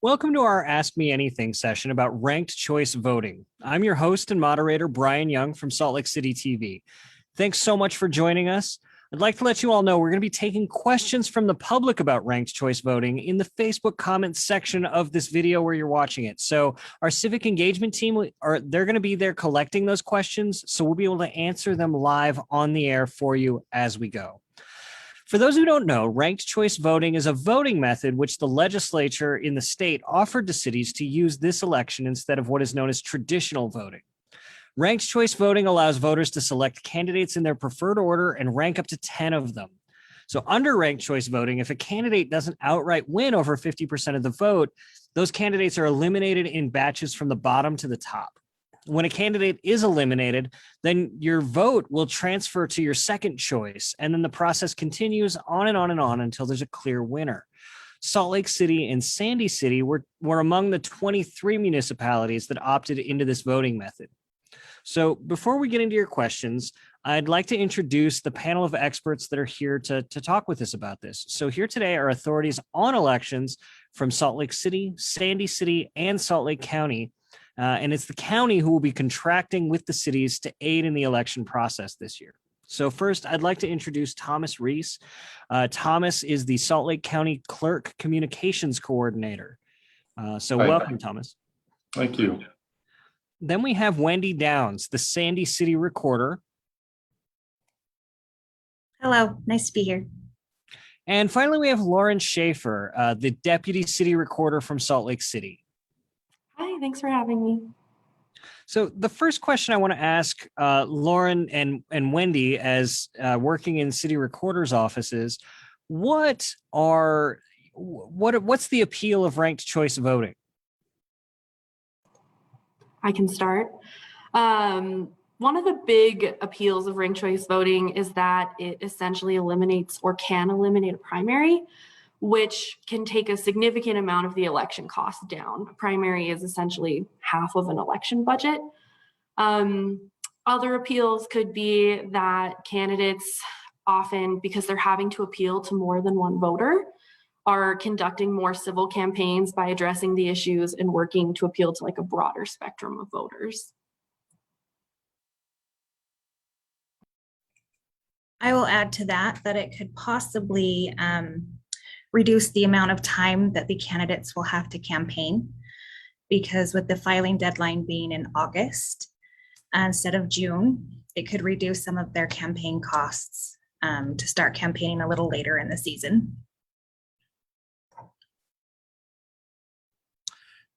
Welcome to our Ask Me Anything session about ranked choice voting. I'm your host and moderator, Brian Young from Salt Lake City TV. Thanks so much for joining us. I'd like to let you all know we're going to be taking questions from the public about ranked choice voting in the Facebook comments section of this video where you're watching it. So our civic engagement team, they're going to be there collecting those questions, so we'll be able to answer them live on the air for you as we go. For those who don't know, ranked choice voting is a voting method which the legislature in the state offered to cities to use this election instead of what is known as traditional voting. Ranked choice voting allows voters to select candidates in their preferred order and rank up to 10 of them. So under ranked choice voting, if a candidate doesn't outright win over 50% of the vote, those candidates are eliminated in batches from the bottom to the top. When a candidate is eliminated, then your vote will transfer to your second choice, and then the process continues on and on and on until there's a clear winner. Salt Lake City and Sandy City were among the 23 municipalities that opted into this voting method. So before we get into your questions, I'd like to introduce the panel of experts that are here to talk with us about this. So here today are authorities on elections from Salt Lake City, Sandy City, and Salt Lake County. And it's the county who will be contracting with the cities to aid in the election process this year. So first, I'd like to introduce Thomas Reese. Thomas is the Salt Lake County Clerk Communications Coordinator. So Hi. Welcome, Thomas. Thank you. Then we have Wendy Downs, the Sandy City Recorder. Hello, nice to be here. And finally, we have Lauren Schaefer, the Deputy City Recorder from Salt Lake City. Hi, thanks for having me. So the first question I want to ask Lauren and Wendy, as working in city recorders' offices, what's the appeal of ranked choice voting? I can start. One of the big appeals of ranked choice voting is that it essentially eliminates or can eliminate a primary, which can take a significant amount of the election cost down. A primary is essentially half of an election budget. Other appeals could be that candidates often, because they're having to appeal to more than one voter, are conducting more civil campaigns by addressing the issues and working to appeal to like a broader spectrum of voters. I will add to that it could possibly reduce the amount of time that the candidates will have to campaign, because with the filing deadline being in August instead of June, it could reduce some of their campaign costs to start campaigning a little later in the season.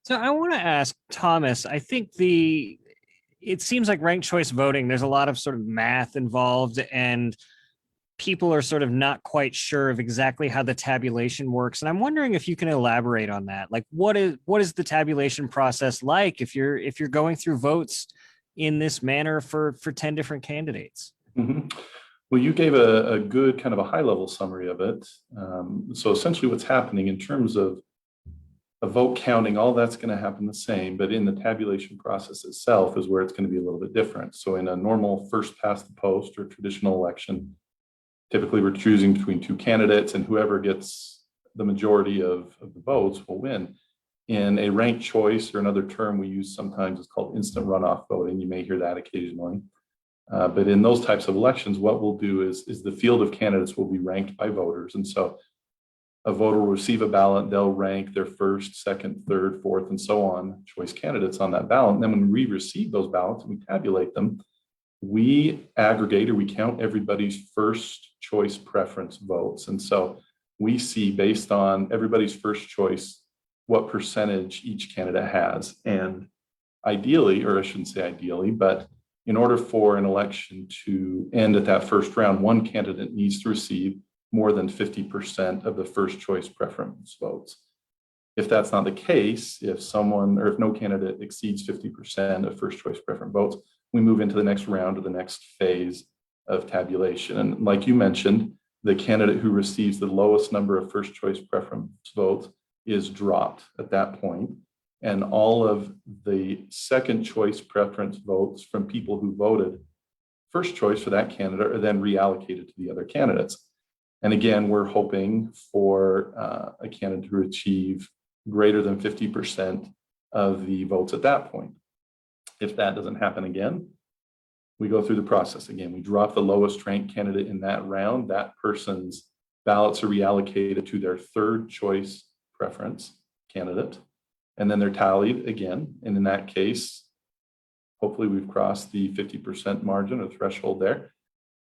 So I want to ask Thomas, I think it seems like ranked choice voting, there's a lot of sort of math involved, and people are sort of not quite sure of exactly how the tabulation works. And I'm wondering if you can elaborate on that. Like, what is the tabulation process like if you're going through votes in this manner for 10 different candidates? Mm-hmm. Well, you gave a good kind of a high level summary of it. So essentially what's happening in terms of a vote counting, all that's going to happen the same, but in the tabulation process itself is where it's going to be a little bit different. So in a normal first past the post or traditional election, typically we're choosing between two candidates, and whoever gets the majority of the votes will win. In a ranked choice, or another term we use sometimes is called instant runoff voting. You may hear that occasionally. But in those types of elections, what we'll do is the field of candidates will be ranked by voters. And so a voter will receive a ballot, they'll rank their first, second, third, fourth, and so on choice candidates on that ballot. And then when we receive those ballots and we tabulate them, we aggregate, or we count everybody's first choice preference votes. And so we see, based on everybody's first choice, what percentage each candidate has. And ideally, or I shouldn't say ideally, but in order for an election to end at that first round, one candidate needs to receive more than 50% of the first choice preference votes. If that's not the case, if no candidate exceeds 50% of first choice preference votes, we move into the next round or the next phase of tabulation. And like you mentioned, the candidate who receives the lowest number of first choice preference votes is dropped at that point. And all of the second choice preference votes from people who voted first choice for that candidate are then reallocated to the other candidates. And again, we're hoping for a candidate to achieve greater than 50% of the votes at that point. If that doesn't happen again, we go through the process again. We drop the lowest ranked candidate in that round. That person's ballots are reallocated to their third choice preference candidate, and then they're tallied again. And in that case, hopefully we've crossed the 50% margin or threshold there.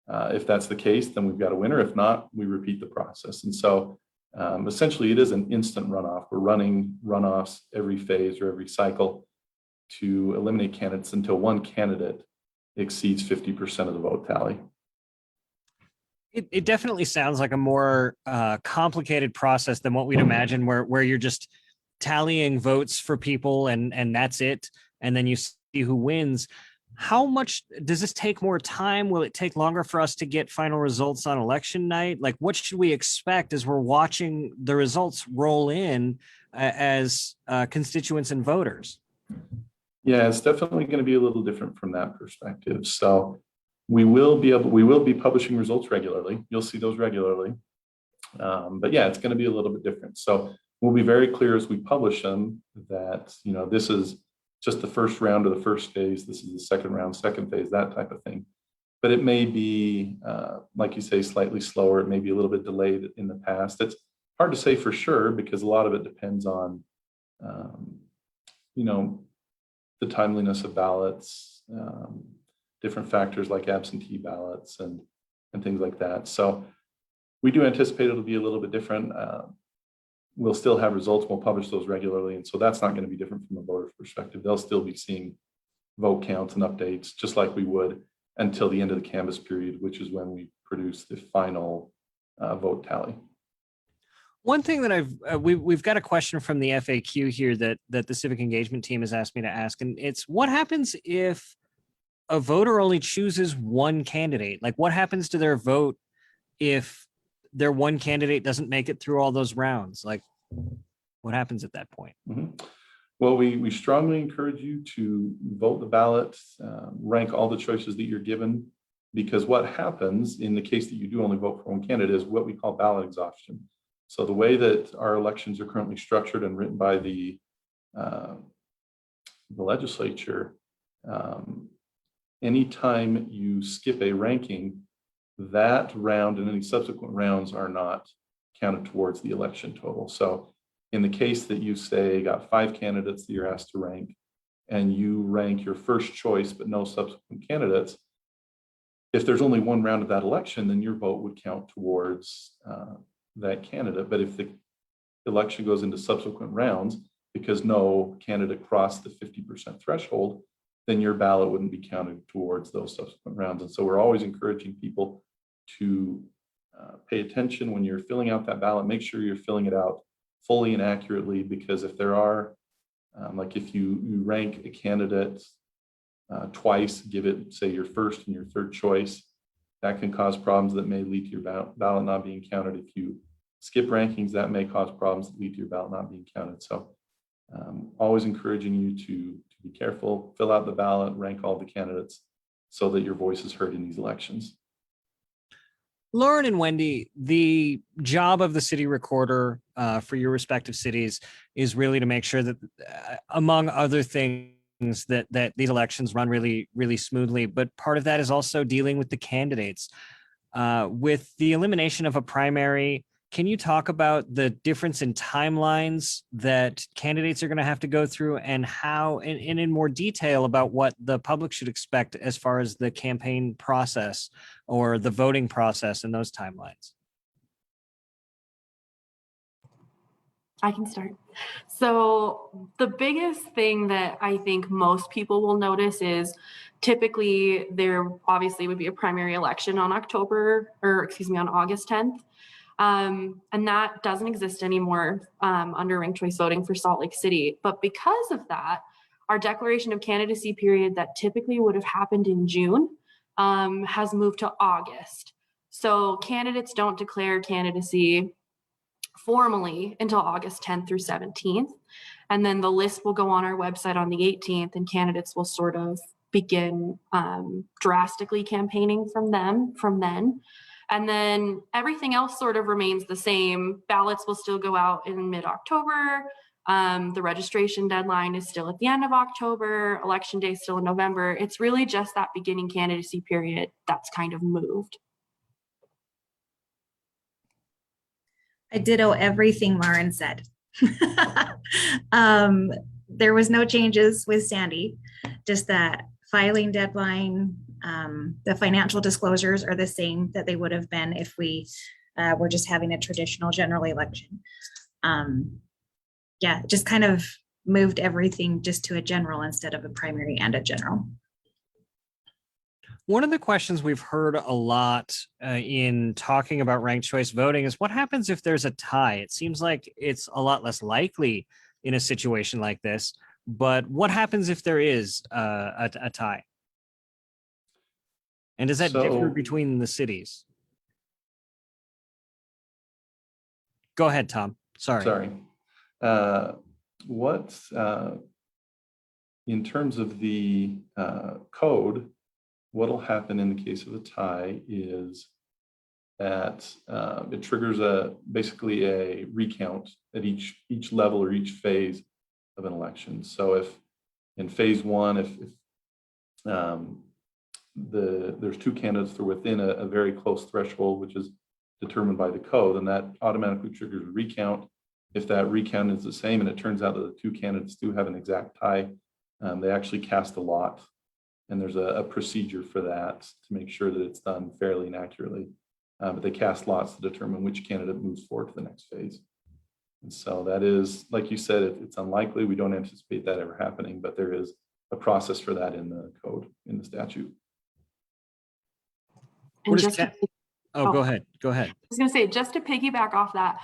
If that's the case, then we've got a winner. If not, we repeat the process. And so essentially it is an instant runoff. We're running runoffs every phase or every cycle to eliminate candidates until one candidate exceeds 50% of the vote tally. It definitely sounds like a more complicated process than what we'd imagine, where you're just tallying votes for people and that's it. And then you see who wins. How much does this take more time? Will it take longer for us to get final results on election night? Like, what should we expect as we're watching the results roll in as constituents and voters? Yeah, it's definitely going to be a little different from that perspective. So we will be publishing results regularly. You'll see those regularly. But yeah, it's going to be a little bit different. So we'll be very clear as we publish them that, this is just the first round of the first phase. This is the second round, second phase, that type of thing. But it may be, like you say, slightly slower. It may be a little bit delayed in the past. It's hard to say for sure because a lot of it depends on, the timeliness of ballots, different factors like absentee ballots and things like that. So we do anticipate it'll be a little bit different. We'll still have results. We'll publish those regularly. And so that's not going to be different from a voter's perspective. They'll still be seeing vote counts and updates just like we would until the end of the canvass period, which is when we produce the final vote tally. One thing that we've got a question from the FAQ here that the civic engagement team has asked me to ask, and it's what happens if a voter only chooses one candidate? Like, what happens to their vote if their one candidate doesn't make it through all those rounds? Like, what happens at that point? Mm-hmm. Well, we strongly encourage you to vote the ballot, rank all the choices that you're given, because what happens in the case that you do only vote for one candidate is what we call ballot exhaustion. So the way that our elections are currently structured and written by the legislature, anytime you skip a ranking, that round and any subsequent rounds are not counted towards the election total. So in the case that you say got 5 candidates that you're asked to rank, and you rank your first choice but no subsequent candidates, if there's only one round of that election, then your vote would count towards that candidate. But if the election goes into subsequent rounds because no candidate crossed the 50% threshold, then your ballot wouldn't be counted towards those subsequent rounds. And so we're always encouraging people to pay attention when you're filling out that ballot. Make sure you're filling it out fully and accurately, because if there are, like if you rank a candidate twice, give it, say, your first and your third choice, that can cause problems that may lead to your ballot not being counted. If you skip rankings, that may cause problems that lead to your ballot not being counted. So always encouraging you to be careful, fill out the ballot, rank all the candidates so that your voice is heard in these elections. Lauren and Wendy, the job of the city recorder for your respective cities is really to make sure that, among other things, that these elections run really, really smoothly. But part of that is also dealing with the candidates. With the elimination of a primary, can you talk about the difference in timelines that candidates are going to have to go through, and how, and in more detail about what the public should expect as far as the campaign process or the voting process and those timelines? I can start. So the biggest thing that I think most people will notice is typically there obviously would be a primary election on on August 10th. And that doesn't exist anymore under ranked choice voting for Salt Lake City. But because of that, our declaration of candidacy period that typically would have happened in June has moved to August. So candidates don't declare candidacy formally until August 10th through 17th. And then the list will go on our website on the 18th, and candidates will sort of begin drastically campaigning from then. And then everything else sort of remains the same. Ballots will still go out in mid-October. The registration deadline is still at the end of October. Election day is still in November. It's really just that beginning candidacy period that's kind of moved. I ditto everything Lauren said. There was no changes with Sandy, just that filing deadline. The financial disclosures are the same that they would have been if we were just having a traditional general election. Yeah, just kind of moved everything just to a general instead of a primary and a general. One of the questions we've heard a lot in talking about ranked choice voting is what happens if there's a tie? It seems like it's a lot less likely in a situation like this, but what happens if there is a tie? And does that differ between the cities? Go ahead, Tom. Sorry. In terms of the code, what'll happen in the case of a tie is that it triggers basically a recount at each level or each phase of an election. So if in phase one, if there's two candidates that are within a very close threshold, which is determined by the code, and that automatically triggers a recount. If that recount is the same and it turns out that the two candidates do have an exact tie, they actually cast a lot. And there's a procedure for that to make sure that it's done fairly and accurately. But they cast lots to determine which candidate moves forward to the next phase. And so that is, like you said, it's unlikely. We don't anticipate that ever happening, but there is a process for that in the code, in the statute. And go ahead. I was going to say, just to piggyback off that,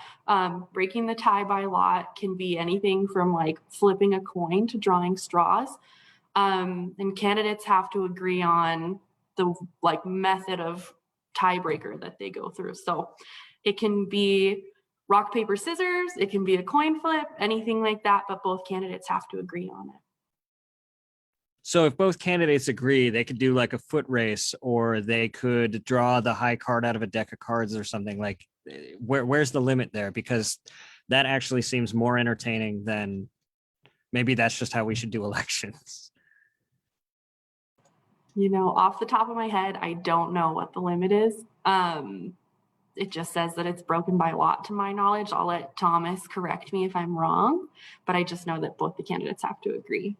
breaking the tie by lot can be anything from like flipping a coin to drawing straws. And candidates have to agree on the like method of tiebreaker that they go through. So it can be rock, paper, scissors, it can be a coin flip, anything like that, but both candidates have to agree on it. So if both candidates agree, they could do like a foot race, or they could draw the high card out of a deck of cards or something. Like, where's the limit there? Because that actually seems more entertaining than maybe that's just how we should do elections. You know, off the top of my head, I don't know what the limit is. It just says that it's broken by lot to my knowledge. I'll let Thomas correct me if I'm wrong, but I just know that both the candidates have to agree.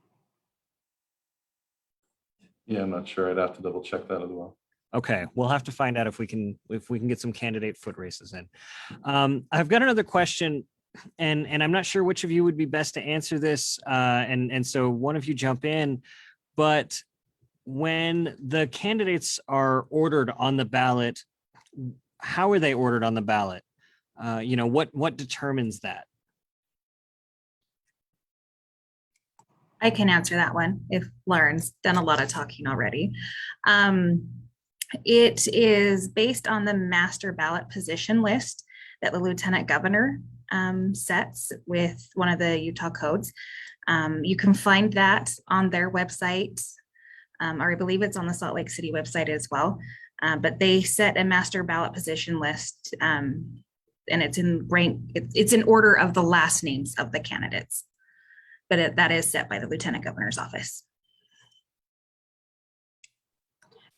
Yeah, I'm not sure. I'd have to double check that as well. Okay, we'll have to find out if we can get some candidate foot races in. I've got another question, and I'm not sure which of you would be best to answer this. And so one of you jump in, but when the candidates are ordered on the ballot, how are they ordered on the ballot? What determines that? I can answer that one if Lauren's done a lot of talking already. It is based on the master ballot position list that the lieutenant governor sets with one of the Utah codes. You can find that on their website, or I believe it's on the Salt Lake City website as well. But they set a master ballot position list, and it's in rank. It's in order of the last names of the candidates. But that is set by the lieutenant governor's office.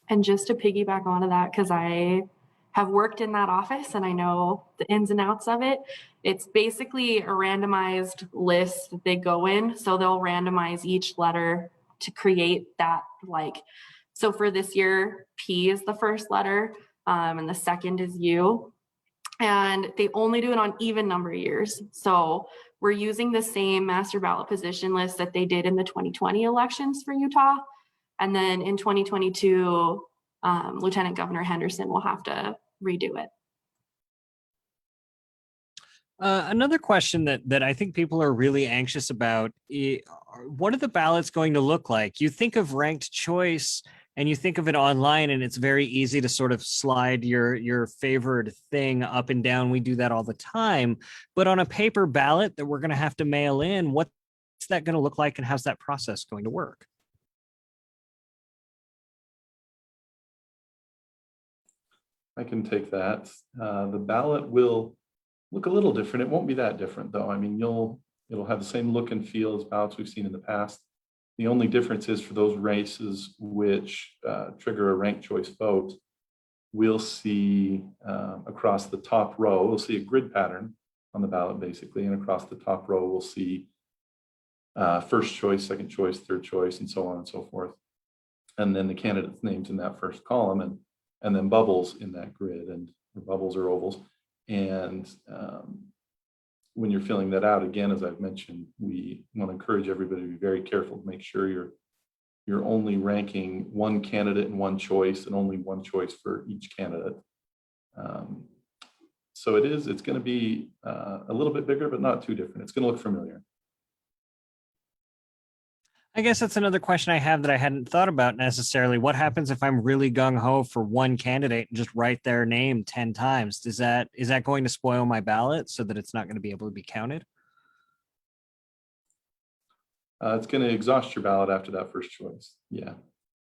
And just to piggyback onto that, because I have worked in that office and I know the ins and outs of it, it's basically a randomized list that they go in. So they'll randomize each letter to create that, like, so for this year, P is the first letter, and the second is U. And they only do it on even number years. So we're using the same master ballot position list that they did in the 2020 elections for Utah. And then in 2022, Lieutenant Governor Henderson will have to redo it. Another question that I think people are really anxious about, what are the ballots going to look like? You think of ranked choice and you think of it online, and it's very easy to sort of slide your favored thing up and down. We do that all the time. But on a paper ballot that we're going to have to mail in, what's that going to look like, and how's that process going to work? I can take that. The ballot will look a little different. It won't be that different, though. I mean, you'll It'll have the same look and feel as ballots we've seen in the past. The only difference is for those races which trigger a ranked choice vote, we'll see across the top row, we'll see a grid pattern on the ballot basically, and across the top row, we'll see first choice, second choice, third choice, and so on and so forth. And then the candidate's names in that first column, and then bubbles in that grid, and bubbles or ovals. And when you're filling that out, again, as I've mentioned, we want to encourage everybody to be very careful to make sure you're only ranking one candidate and one choice, and only one choice for each candidate. So it's going to be a little bit bigger, but not too different. It's going to look familiar. I guess that's another question I have that I hadn't thought about necessarily. What happens if I'm really gung-ho for one candidate and just write their name 10 times? Is that going to spoil my ballot so that it's not going to be able to be counted? It's going to exhaust your ballot after that first choice. Yeah.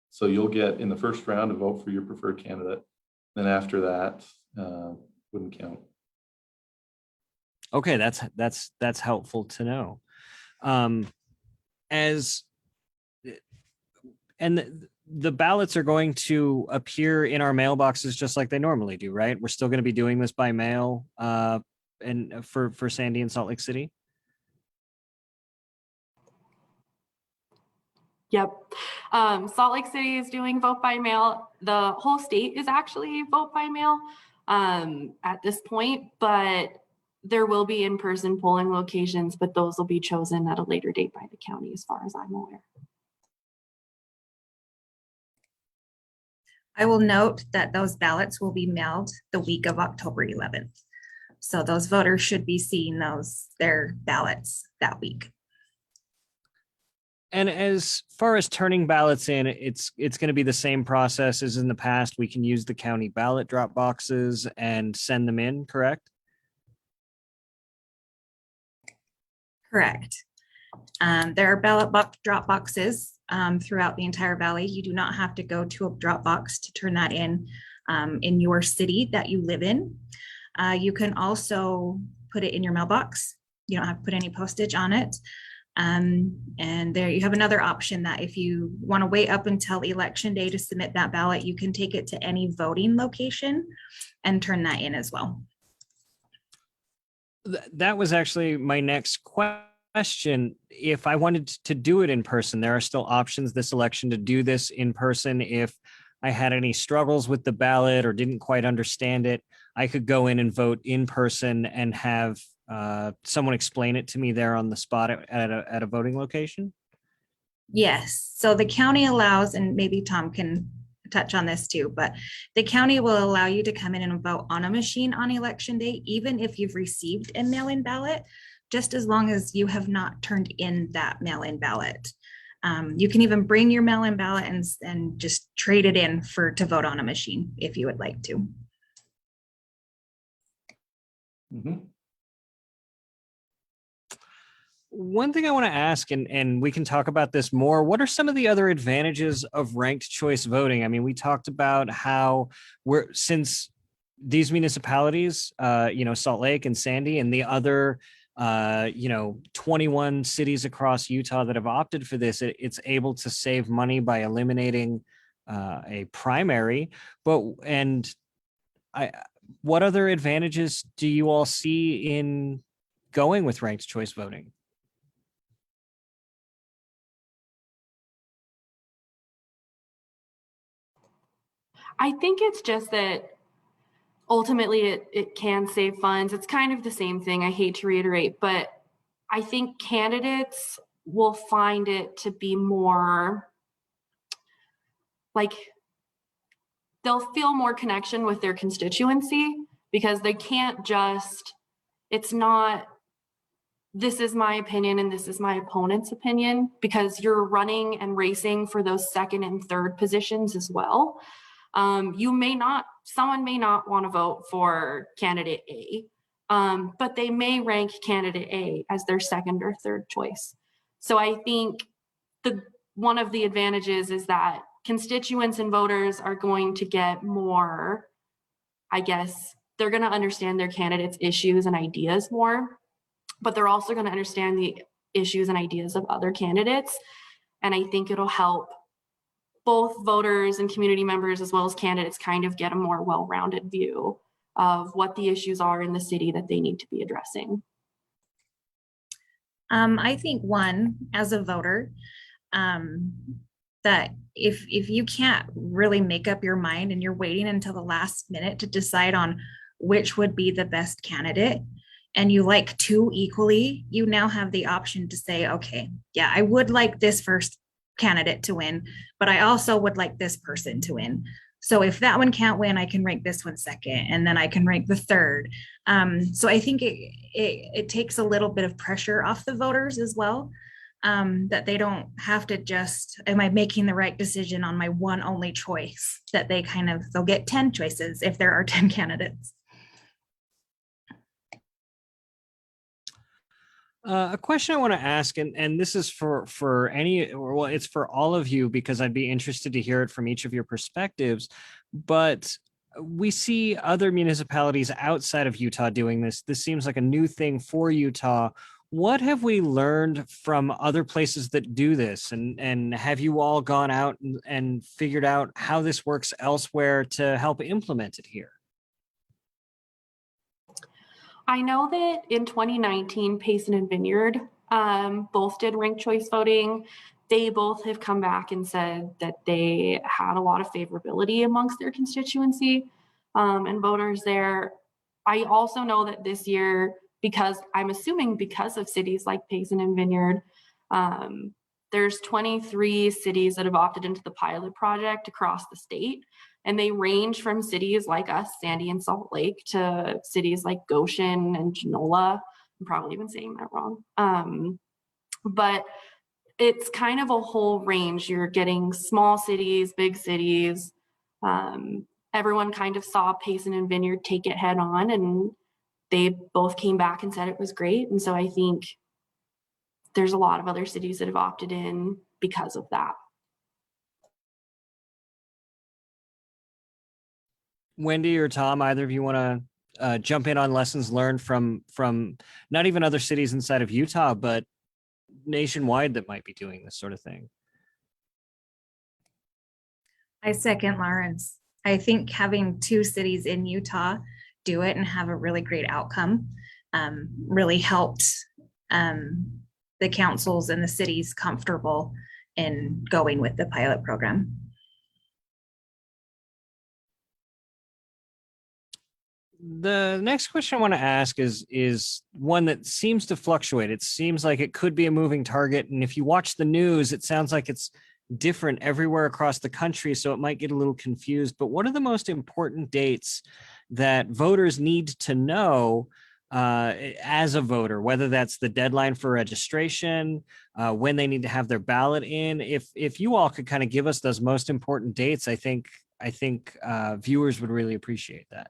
So you'll get in the first round a vote for your preferred candidate. Then after that, wouldn't count. Okay, that's helpful to know. And the ballots are going to appear in our mailboxes just like they normally do, right? We're still going to be doing this by mail and for Sandy and Salt Lake City. Yep. Salt Lake City is doing vote by mail. The whole state is actually vote by mail at this point, but there will be in-person polling locations, but those will be chosen at a later date by the county, as far as I'm aware. I will note that those ballots will be mailed the week of October 11th. So those voters should be seeing their ballots that week. And as far as turning ballots in, it's going to be the same process as in the past. We can use the county ballot drop boxes and send them in, correct? Correct. There are ballot drop boxes throughout the entire valley. You do not have to go to a drop box to turn that in your city that you live in. You can also put it in your mailbox. You don't have to put any postage on it. And there you have another option that if you want to wait up until election day to submit that ballot, you can take it to any voting location and turn that in as well. That was actually my next question. If I wanted to do it in person, there are still options this election to do this in person. If I had any struggles with the ballot or didn't quite understand it, I could go in and vote in person and have someone explain it to me there on the spot at a voting location. Yes. So the county allows, and maybe Tom can touch on this too, but the county will allow you to come in and vote on a machine on election day, even if you've received a mail-in ballot, just as long as you have not turned in that mail-in ballot. You can even bring your mail-in ballot and just trade it in to vote on a machine if you would like to. Mm-hmm. One thing I want to ask, and we can talk about this more, what are some of the other advantages of ranked choice voting? I mean, we talked about how since these municipalities, Salt Lake and Sandy and the other, 21 cities across Utah that have opted for this, it's able to save money by eliminating a primary. What other advantages do you all see in going with ranked choice voting? I think it's just that ultimately it can save funds. It's kind of the same thing. I hate to reiterate, but I think candidates will find it to be more like they'll feel more connection with their constituency, because they can't just, it's not, this is my opinion and this is my opponent's opinion, because you're running and racing for those second and third positions as well. Someone may not want to vote for candidate A, but they may rank candidate A as their second or third choice. So I think one of the advantages is that constituents and voters are going to get more, I guess, they're going to understand their candidates' issues and ideas more, but they're also going to understand the issues and ideas of other candidates. And I think it'll help both voters and community members as well as candidates kind of get a more well-rounded view of what the issues are in the city that they need to be addressing. I think one, as a voter, that if you can't really make up your mind and you're waiting until the last minute to decide on which would be the best candidate, and you like two equally, you now have the option to say, okay, yeah, I would like this first candidate to win, but I also would like this person to win. So if that one can't win, I can rank this one second, and then I can rank the third. So I think it takes a little bit of pressure off the voters as well, that they don't have to just, am I making the right decision on my one only choice? That they'll get 10 choices if there are 10 candidates. A question I want to ask, and this is for it's for all of you, because I'd be interested to hear it from each of your perspectives. But we see other municipalities outside of Utah doing this. This seems like a new thing for Utah. What have we learned from other places that do this? And have you all gone out and figured out how this works elsewhere to help implement it here? I know that in 2019, Payson and Vineyard both did ranked choice voting. They both have come back and said that they had a lot of favorability amongst their constituency and voters there. I also know that this year, because I'm assuming because of cities like Payson and Vineyard, there's 23 cities that have opted into the pilot project across the state. And they range from cities like us, Sandy and Salt Lake, to cities like Goshen and Genola. I'm probably even saying that wrong. But it's kind of a whole range. You're getting small cities, big cities. Everyone kind of saw Payson and Vineyard take it head on, and they both came back and said it was great. And so I think there's a lot of other cities that have opted in because of that. Wendy or Tom, either of you want to jump in on lessons learned from not even other cities inside of Utah, but nationwide that might be doing this sort of thing? I second Lawrence. I think having two cities in Utah do it and have a really great outcome really helped the councils and the cities comfortable in going with the pilot program. The next question I want to ask is one that seems to fluctuate. It seems like it could be a moving target. And if you watch the news, it sounds like it's different everywhere across the country. So it might get a little confused. But what are the most important dates that voters need to know as a voter, whether that's the deadline for registration, when they need to have their ballot in? If you all could kind of give us those most important dates, I think viewers would really appreciate that.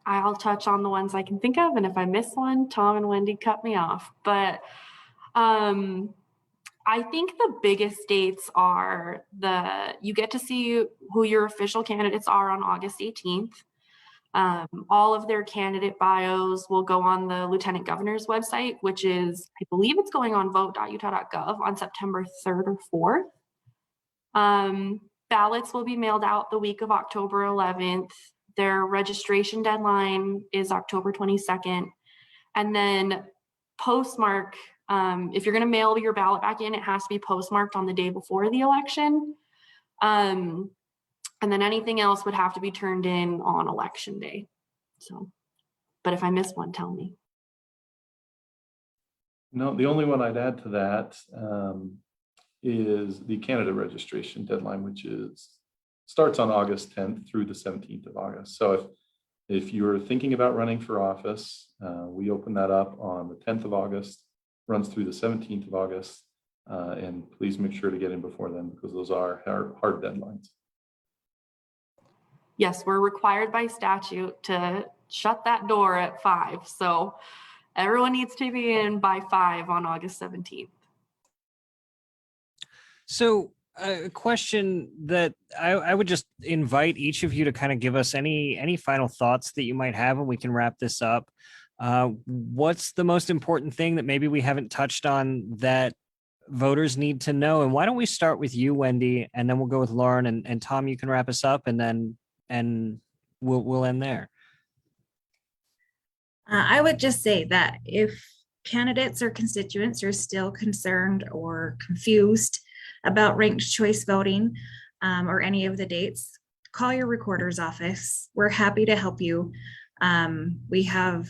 I'll touch on the ones I can think of, and if I miss one, Tom and Wendy cut me off. But I think the biggest dates are you get to see who your official candidates are on August 18th. All of their candidate bios will go on the Lieutenant Governor's website, which is, I believe it's going on vote.utah.gov on September 3rd or 4th. Ballots will be mailed out the week of October 11th. Their registration deadline is October 22nd. And then postmark, if you're going to mail your ballot back in, it has to be postmarked on the day before the election. And then anything else would have to be turned in on election day. So, but if I miss one, tell me. No, the only one I'd add to that is the candidate registration deadline, which starts on August 10th through the 17th of August. So if you're thinking about running for office, we open that up on the 10th of August, runs through the 17th of August, and please make sure to get in before then, because those are hard deadlines. Yes, we're required by statute to shut that door at 5. So everyone needs to be in by 5 on August 17th. So a question that I would just invite each of you to kind of give us any final thoughts that you might have, and we can wrap this up. What's the most important thing that maybe we haven't touched on that voters need to know? And why don't we start with you, Wendy, and then we'll go with Lauren, and Tom, you can wrap us up, and we'll end there. I would just say that if candidates or constituents are still concerned or confused about ranked choice voting or any of the dates, call your recorder's office. We're happy to help you. We have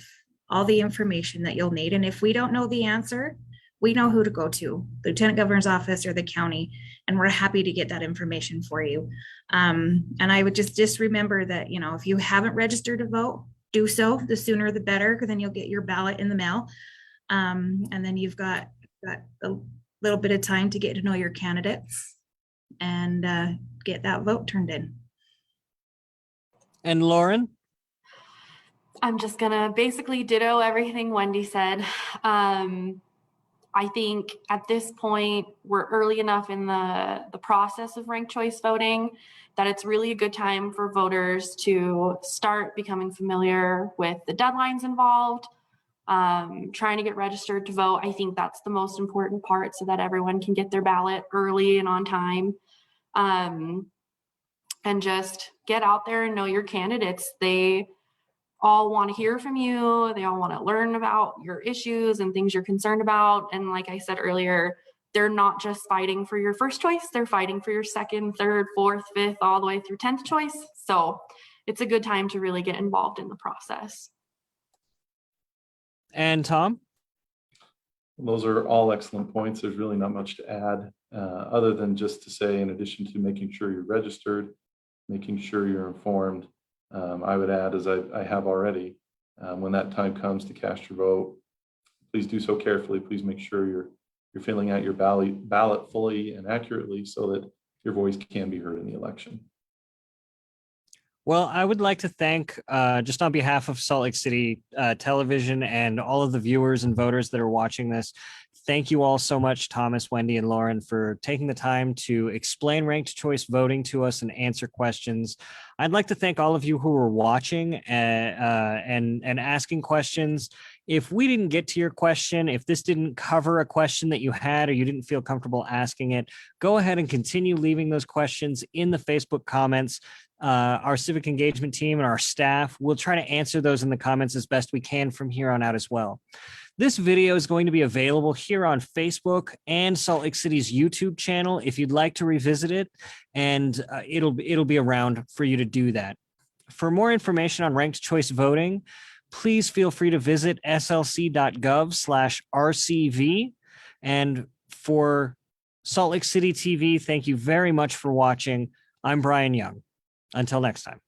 all the information that you'll need. And if we don't know the answer, we know who to go to, the Lieutenant Governor's office or the county, and we're happy to get that information for you. And I would just remember that, you know, if you haven't registered to vote, do so. The sooner the better, because then you'll get your ballot in the mail. And then you've got a little bit of time to get to know your candidates and get that vote turned in. And Lauren? I'm just gonna basically ditto everything Wendy said. I think at this point, we're early enough in the process of ranked choice voting that it's really a good time for voters to start becoming familiar with the deadlines involved, trying to get registered to vote. I think that's the most important part so that everyone can get their ballot early and on time. And just get out there and know your candidates. They all want to hear from you. They all want to learn about your issues and things you're concerned about. And like I said earlier, they're not just fighting for your first choice, they're fighting for your second, third, fourth, fifth, all the way through 10th choice. So it's a good time to really get involved in the process. And Tom? Those are all excellent points. There's really not much to add other than just to say, in addition to making sure you're registered, making sure you're informed, I would add, as I have already, when that time comes to cast your vote, please do so carefully. Please make sure you're filling out your ballot fully and accurately so that your voice can be heard in the election. Well, I would like to thank, just on behalf of Salt Lake City Television and all of the viewers and voters that are watching this, thank you all so much, Thomas, Wendy, and Lauren, for taking the time to explain ranked choice voting to us and answer questions. I'd like to thank all of you who were watching and asking questions. If we didn't get to your question, if this didn't cover a question that you had or you didn't feel comfortable asking it, go ahead and continue leaving those questions in the Facebook comments. Our civic engagement team and our staff will try to answer those in the comments as best we can from here on out as well. This video is going to be available here on Facebook and Salt Lake City's YouTube channel if you'd like to revisit it, and it'll be around for you to do that. For more information on ranked choice voting, please feel free to visit slc.gov/RCV. And for Salt Lake City TV, thank you very much for watching. I'm Brian Young. Until next time.